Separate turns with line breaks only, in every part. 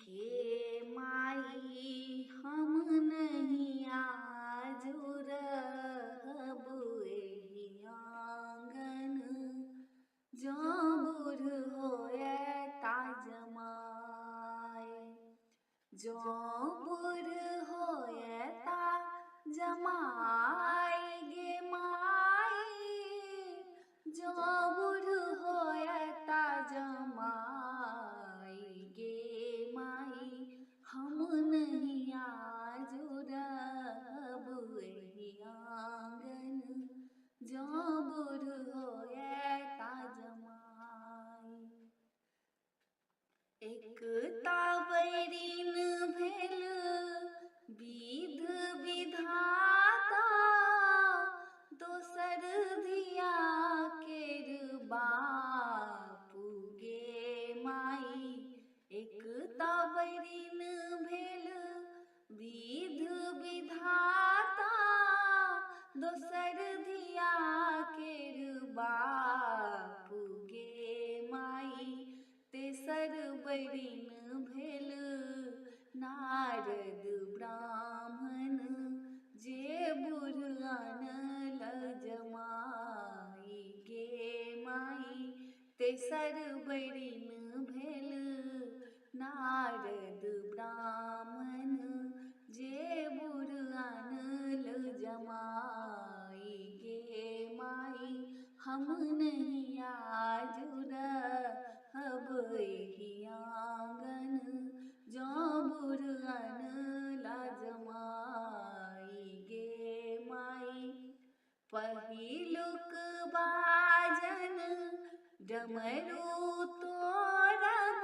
के माई हम नहीं आजू रहब एहि आंगन, जो बूढ़ होए ता जमाए। जो बूढ़ होए ता जमाए गे माई, जो बूढ़ होए ता जमाए गे माई। हम नहीं आजू रहब एहि आंगन, जो बूढ़ होए ता जमाए। एकता बैरिन भेल विध विधाता, दोसर धिया केर बापू गे माई। एकता बैरिन भेल विध विधाता, दोसर धिया केर बापू गे माई। तेसर बैरिन भेल नारद ब्राह्मण, जे बूढ़ आनल जमाई गे माई। तेसर बैरिन भेल नारद ब्राह्मण, जे बूढ़ आनल जमाई गे माई। हम नहीं आजू रहब एहि आंगन, जो बूढ़ आनला जमाई गे माई। पहिलुक बाजन डमरू तोड़ब,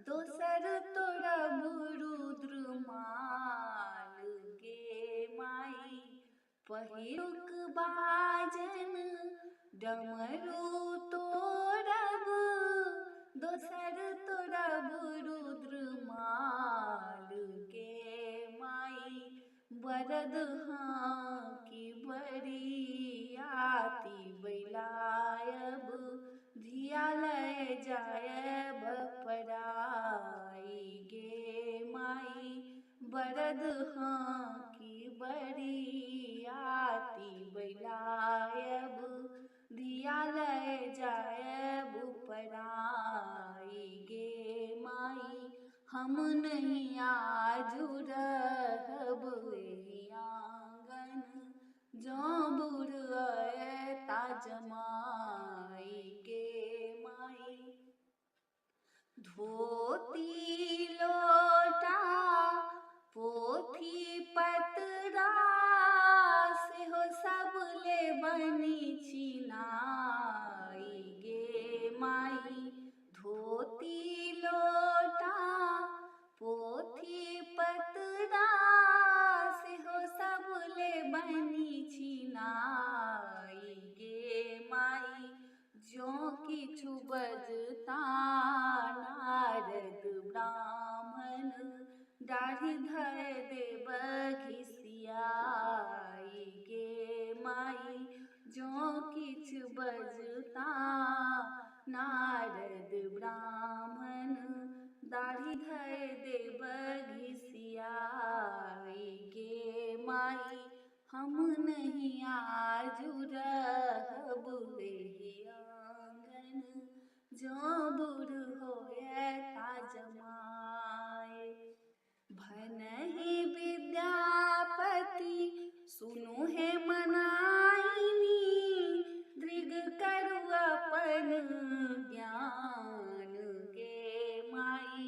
दोसर तोड़ब रुद्रमाल गे माई। पहिलुक बाजन डमरू तोड़ब, दोसर तोड़ब रुद्रमाल गे माई। बरद हाँकी बरियाती बैलायब, धिया लय जायब पराई गे माई। बरद हाँकी बरियाती बैलायब, धिया लय जायब पराई गे माई। हम नहीं आजू रहब एहि आंगन, जो बूढ़ होए ता जमाई गे माई। धोती लोटा पोथी पतरा, सेहो सब लेबनि छिनाई गे माई। धोती लोटा पोथी पतरा, सेहो सब लेबनि छिनाई गे माई। जो किछु बजता नारद ब्राह्मण, दाढ़ी धरि देब घिसियाई गे माई। जो किछु बजता नारद ब्राह्मण, दाढ़ी धरि देब घिसियाई गे माई। हम नहीं आजू रहब एहि आंगन, जो बूढ़ होए ता जमाए। भनहि विद्यापति सुनु हे मनाइनी, दृढ़ करू अपन ज्ञान गे माई।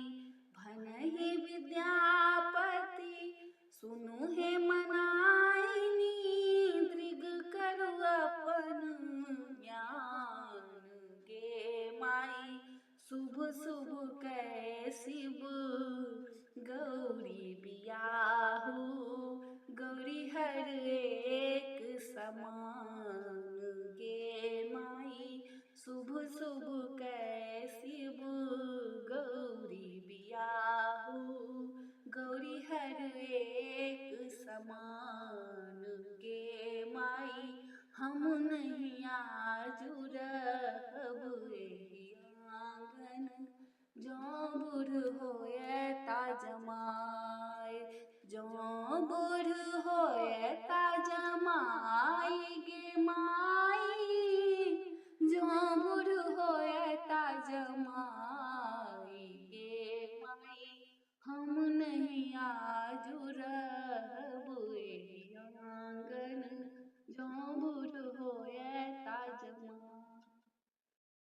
भनहि विद्यापति सुनु हे मनाइनी, दृढ़ करू अपन ज्ञान गे माई। शुभ शुभ कै शिव गौरी बियाहू, गौरी हर एक समान गे माई। शुभ शुभ कै शिव गौरी बियाहू, गौरी हर एक समान गे माई। हम नहीं आजू रहब एहि आंगन, जो जो बुर होए ता जमाए जो बुर